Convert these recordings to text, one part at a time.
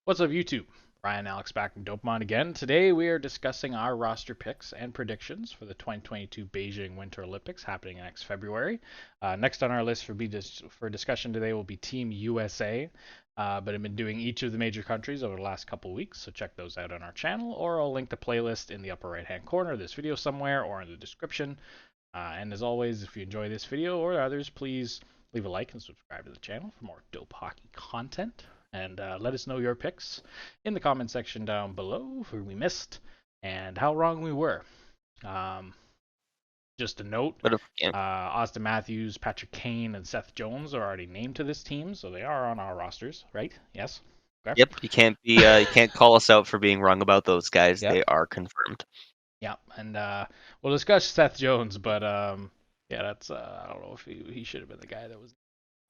What's up, YouTube? Ryan Alex back from Dopamon again. Today we are discussing our roster picks and predictions for the 2022 Beijing Winter Olympics happening next February. Next on our list for discussion today will be Team USA, but I've been doing each of the major countries over the last couple weeks, so check those out on our channel, or I'll link the playlist in the upper right hand corner of this video somewhere or in the description. And as always, if you enjoy this video or others, please leave a like and subscribe to the channel for more dope hockey content. And let us know your picks in the comment section down below, who we missed and how wrong we were. Um, just a note, But if, yeah, Auston Matthews, Patrick Kane, and Seth Jones are already named to this team, so they are on our rosters, right? Yes? Okay. yep, you can't call us out for being wrong about those guys. Yep. They are confirmed. Yeah. And we'll discuss Seth Jones, but yeah, that's I don't know if he should have been the guy that was.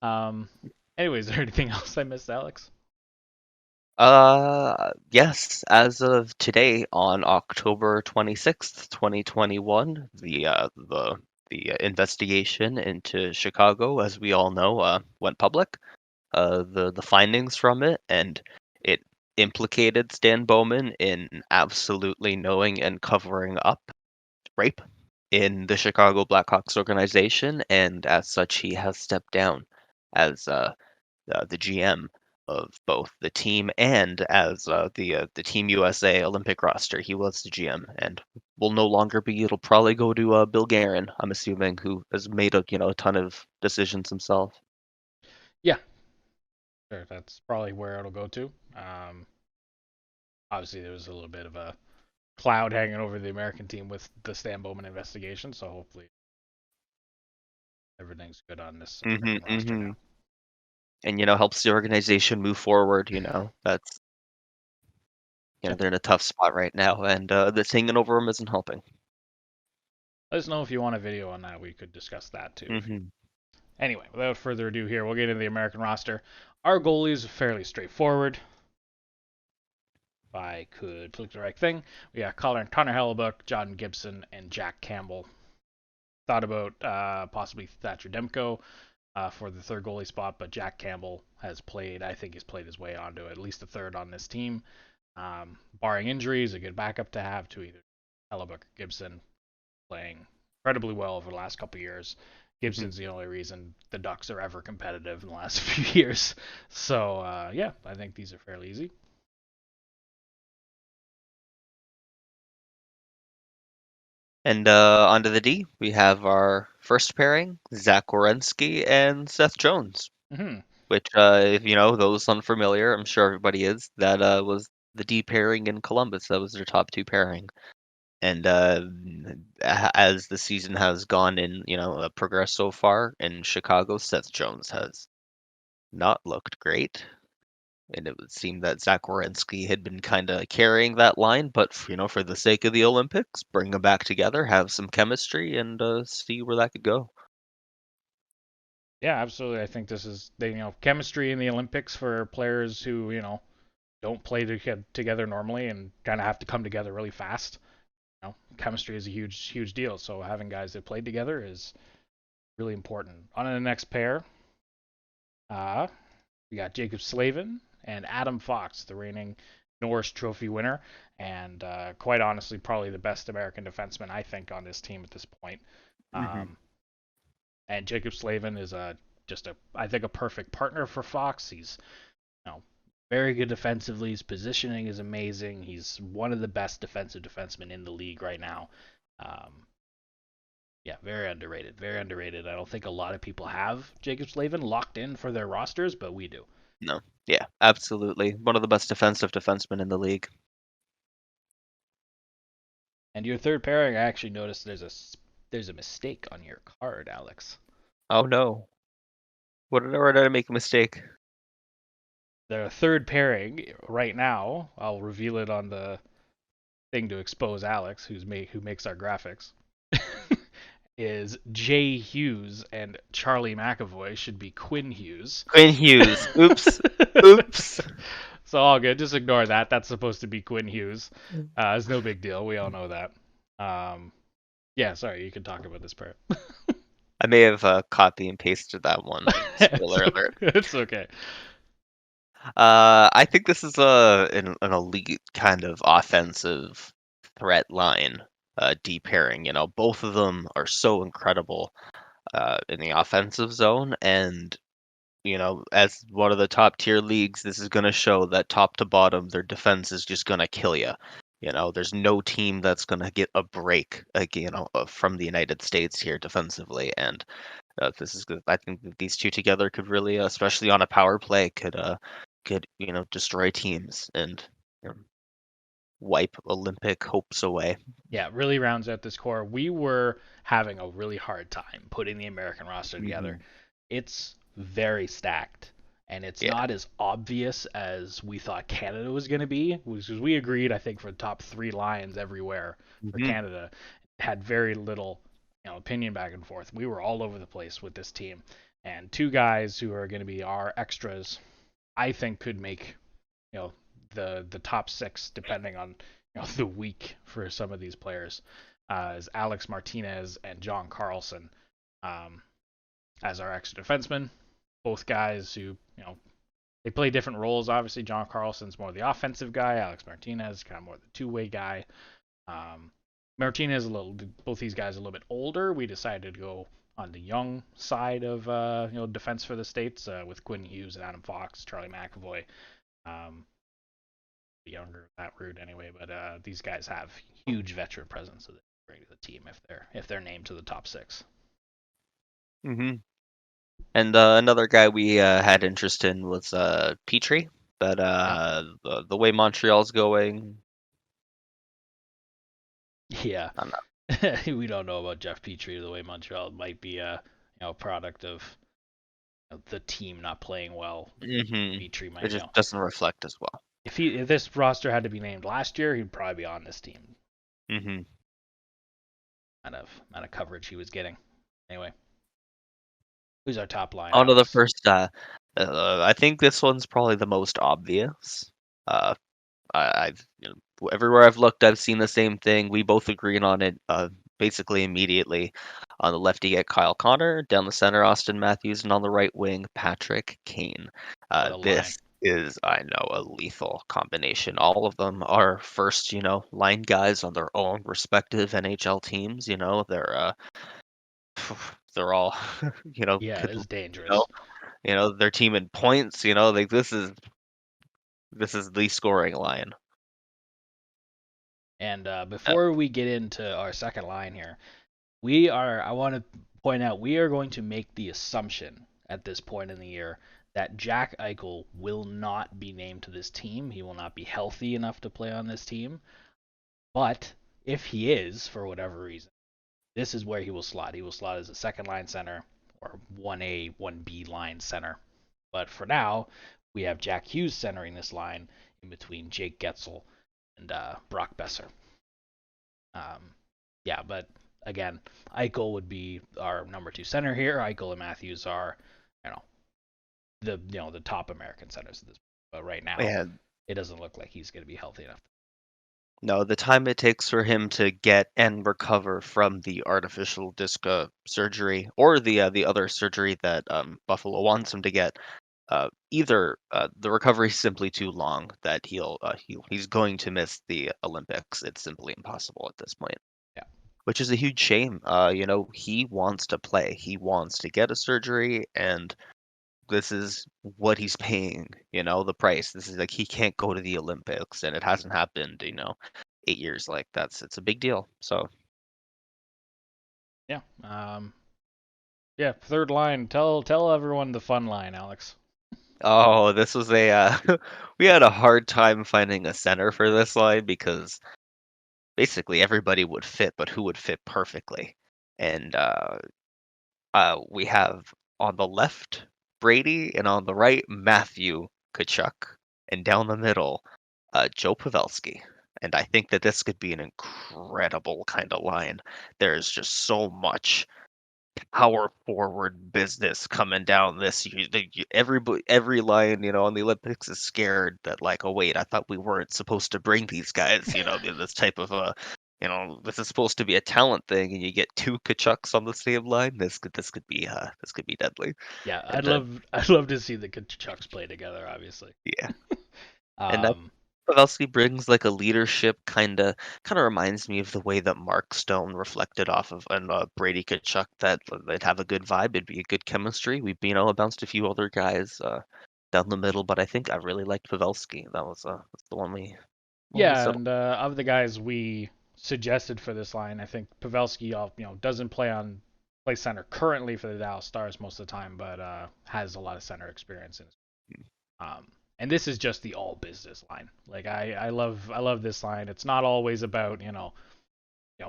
Um, anyways, is there anything else I missed, Alex? Yes, as of today on October 26th, 2021, the investigation into Chicago, as we all know, went public. The findings from it, and it implicated Stan Bowman in absolutely knowing and covering up rape in the Chicago Blackhawks organization, and as such, he has stepped down as the GM of both the team and as the Team USA Olympic roster. He was the GM and will no longer be. It'll probably go to Bill Guerin, I'm assuming, who has made a ton of decisions himself. Yeah, sure. That's probably where it'll go to. Obviously, there was a little bit of a cloud hanging over the American team with the Stan Bowman investigation, so hopefully everything's good on this hmm American roster hmm now. And helps the organization move forward. That's Yeah. they're in a tough spot right now, and the singing over them isn't helping. Let us know if you want a video on that. We could discuss that too. hmm Anyway, without further ado, here we'll get into the American roster. Our goalies are fairly straightforward. If I could flick the right thing, we got Connor Hellebuck, John Gibson, and Jack Campbell. Thought about possibly Thatcher Demko for the third goalie spot, but Jack Campbell has played. I think he's played his way onto at least a third on this team. Barring injuries, a good backup to have to either Hellebuck or Gibson, playing incredibly well over the last couple of years. hmm Gibson's the only reason the Ducks are ever competitive in the last few years. So yeah, I think these are fairly easy. And onto the D, we have our first pairing, Zach Werenski and Seth Jones. Mm-hmm. Which, if those unfamiliar, I'm sure everybody is. That was the D pairing in Columbus. That was their top two pairing. And as the season has gone in, progressed so far in Chicago, Seth Jones has not looked great. And it would seem that Zach Werenski had been kind of carrying that line, but for the sake of the Olympics, bring them back together, have some chemistry, and see where that could go. Yeah, absolutely. I think this is chemistry in the Olympics for players who don't play together normally and kind of have to come together really fast. Chemistry is a huge deal. So having guys that play together is really important. On to the next pair, uh, we got Jacob Slavin and Adam Fox, the reigning Norris Trophy winner, and quite honestly, probably the best American defenseman I think on this team at this point. hmm Um, and Jacob Slavin is I think a perfect partner for Fox. He's very good defensively. His positioning is amazing. He's one of the best defensive defensemen in the league right now. Um, yeah, very underrated. Very underrated. I don't think a lot of people have Jacob Slavin locked in for their rosters, but we do. No, yeah, absolutely. One of the best defensive defensemen in the league. And your third pairing, I actually noticed there's a mistake on your card, Alex. Oh no. Where did I make a mistake? The third pairing right now, I'll reveal it on the thing to expose Alex, who makes our graphics. Is Jay Hughes and Charlie McAvoy should be Quinn Hughes. Quinn Hughes. Oops. Oops. So all good. Just ignore that. That's supposed to be Quinn Hughes. It's no big deal. We all know that. Yeah, sorry. You can talk about this part. I may have copy and pasted that one. Spoiler alert. It's okay. I think this is an elite kind of offensive threat line, deep pairing. You know, both of them are so incredible in the offensive zone, and you know, as one of the top tier leagues, this is going to show that top to bottom, their defense is just going to kill you. You know, there's no team that's going to get a break, like, you know, from the United States here defensively, and this is good. I think that these two together could really, especially on a power play, could you know destroy teams and you know, wipe Olympic hopes away. Yeah, it really rounds out this core. We were having a really hard time putting the American roster together. Hmm. It's very stacked, and it's Yeah. not as obvious as we thought Canada was going to be, because we agreed, I think, for the top three lines everywhere for Hmm. Canada. Had very little, opinion back and forth. We were all over the place with this team, and two guys who are going to be our extras, I think, could make you know the top six depending on the week for some of these players, is Alex Martinez and John Carlson, um, as our extra defensemen. Both guys who they play different roles. Obviously, John Carlson's more the offensive guy. Alex Martinez kind of more the two-way guy. Um, Martinez both these guys a little bit older. We decided to go on the young side of defense for the states, with Quinn Hughes and Adam Fox, Charlie McAvoy. Um, Younger that route anyway, but these guys have huge veteran presence that they bring to the team if they're named to the top six. Hmm. And another guy we had interest in was Petrie, but Yeah, the way Montreal's going, yeah. I'm not. We don't know about Jeff Petrie the way Montreal might be a product of the team not playing well. Hmm. Petrie It might just doesn't reflect as well. if this roster had to be named last year, he'd probably be on this team. Hmm. Amount of coverage he was getting. Anyway, who's our top line, On to the Alex? first. I think this one's probably the most obvious. Uh, I've you know, everywhere I've looked, I've seen the same thing. We both agreed on it basically immediately. On the left, you get Kyle Connor. Down the center, Auston Matthews, and on the right wing, Patrick Kane. What a line. This is, I know, a lethal combination. All of them are first, you know, line guys on their own respective NHL teams. You know, they're all, you know, Yeah, it could is know, dangerous. their team in points. You know, like this is the scoring line. And Uh, before we get into our second line here, I want to point out, we are going to make the assumption at this point in the year that Jack Eichel will not be named to this team. He will not be healthy enough to play on this team. But if he is, for whatever reason, this is where he will slot. He will slot as a second line center or 1A, 1B line center. But for now, we have Jack Hughes centering this line in between Jake Getzel and Brock Besser. Yeah, but again, Eichel would be our number two center here. Eichel and Matthews are, you know, the top American centers at this point. But right now, yeah, it doesn't look like he's going to be healthy enough. no, the time it takes for him to get and recover from the artificial disc surgery or the other surgery that Buffalo wants him to get, either the recovery is simply too long that he's going to miss the Olympics. It's simply impossible at this point, Yeah, which is a huge shame. You know, he wants to play. He wants to get a surgery, and this is what he's paying, you know, the price. This is like he can't go to the Olympics, and it hasn't happened, you know, 8 years. Like it's a big deal. So, yeah, yeah. Third line. Tell everyone the fun line, Alex. oh, this was a we had a hard time finding a center for this line because basically everybody would fit, but who would fit perfectly? And we have on the left Brady, and on the right Matthew Kachuk, and down the middle Joe Pavelski. And I think that this could be an incredible kind of line. There's just so much power forward business coming down this. Every line, you know, on the Olympics is scared that like, oh wait, I thought we weren't supposed to bring these guys, you know, in this type of this is supposed to be a talent thing, and you get two Kachucks on the same line. This could be deadly. Yeah, And I'd love to see the Chucks play together. Obviously. yeah, and that Um, Pavelski brings like a leadership kind of reminds me of the way that Mark Stone reflected off of and Brady Tkachuk, that they'd have a good vibe, it'd be a good chemistry. We bounced a few other guys down the middle, but I think I really liked Pavelski. That's the one we yeah, settled. and of the guys we suggested for this line, I think Pavelski, doesn't play center currently for the Dallas Stars most of the time, but has a lot of center experience in. And this is just the all business line. Like I love this line. It's not always about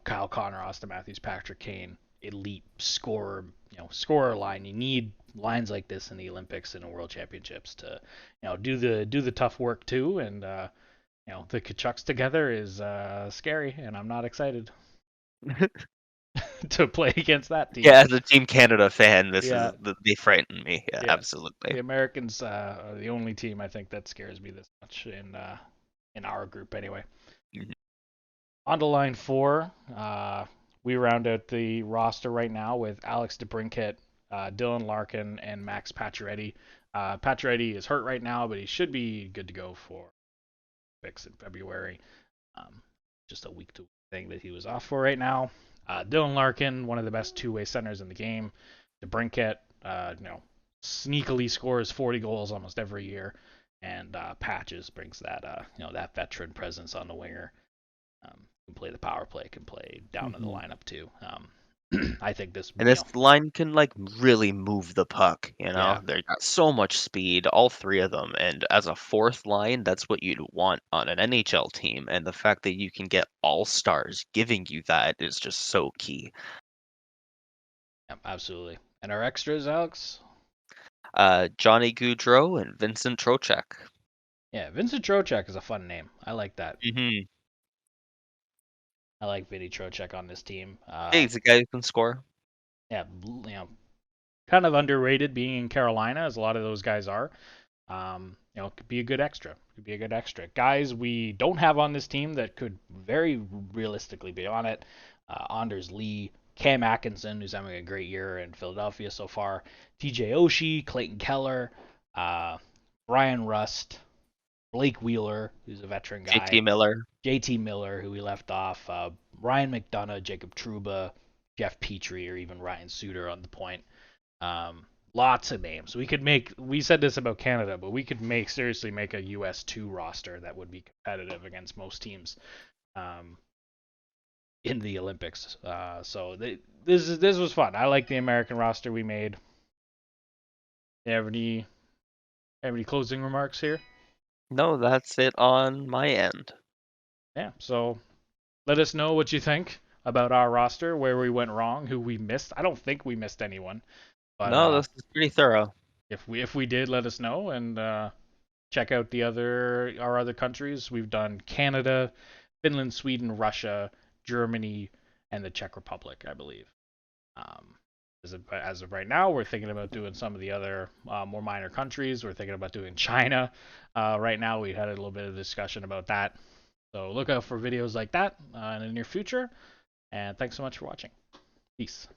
Kyle Connor, Auston Matthews, Patrick Kane, elite scorer, scorer line. You need lines like this in the Olympics and the World Championships to do the tough work too. And the Kachucks together is scary, and I'm not excited to play against that team. Yeah, as a Team Canada fan, Yeah, they frighten me. Yeah, yeah. absolutely. The Americans are the only team I think that scares me this much in our group anyway. Mhm. On to line four, we round out the roster right now with Alex DeBrincat, Dylan Larkin, and Max Pacioretty. Pacioretty is hurt right now, but he should be good to go for fix in February. Um, just a week to week thing that he was off for right now. Dylan Larkin, one of the best two-way centers in the game. DeBrincat, sneakily scores 40 goals almost every year, and Patches brings that that veteran presence on the winger. Can play the power play, can play down in the Mhm. lineup too. I think this, And this line can like really move the puck, yeah, They got so much speed, all three of them. And as a fourth line, that's what you'd want on an NHL team. And the fact that you can get all stars giving you that is just so key. absolutely. And our extras, Alex? Johnny Gaudreau and Vincent Trocheck. Yeah, Vincent Trocheck is a fun name. I like that. Hmm. I like Vinny Trocheck on this team. Hey, he's a guy who can score. Yeah, kind of underrated being in Carolina, as a lot of those guys are. Could be a good extra. Could be a good extra. Guys we don't have on this team that could very realistically be on it. Anders Lee, Cam Atkinson, who's having a great year in Philadelphia so far. TJ Oshie, Clayton Keller, uh, Brian Rust, Blake Wheeler, who's a veteran JT guy. Miller. JT Miller, who we left off. Ryan McDonough, Jacob Trouba, Jeff Petrie, or even Ryan Suter on the point. Lots of names. We said this about Canada, but we could seriously make a US2 roster that would be competitive against most teams um, in the Olympics. This was fun. I like the American roster we made. You have any closing remarks here? No, that's it on my end. Yeah. So let us know what you think about our roster, where we went wrong, who we missed. I don't think we missed anyone, but No, this is pretty thorough. if we did, let us know, and check out our other countries. We've done Canada, Finland, Sweden, Russia, Germany, and the Czech Republic, I believe. Um, as of right now, we're thinking about doing some of the other more minor countries. We're thinking about doing China. Right now, we had a little bit of discussion about that. So look out for videos like that in the near future. And thanks so much for watching. Peace.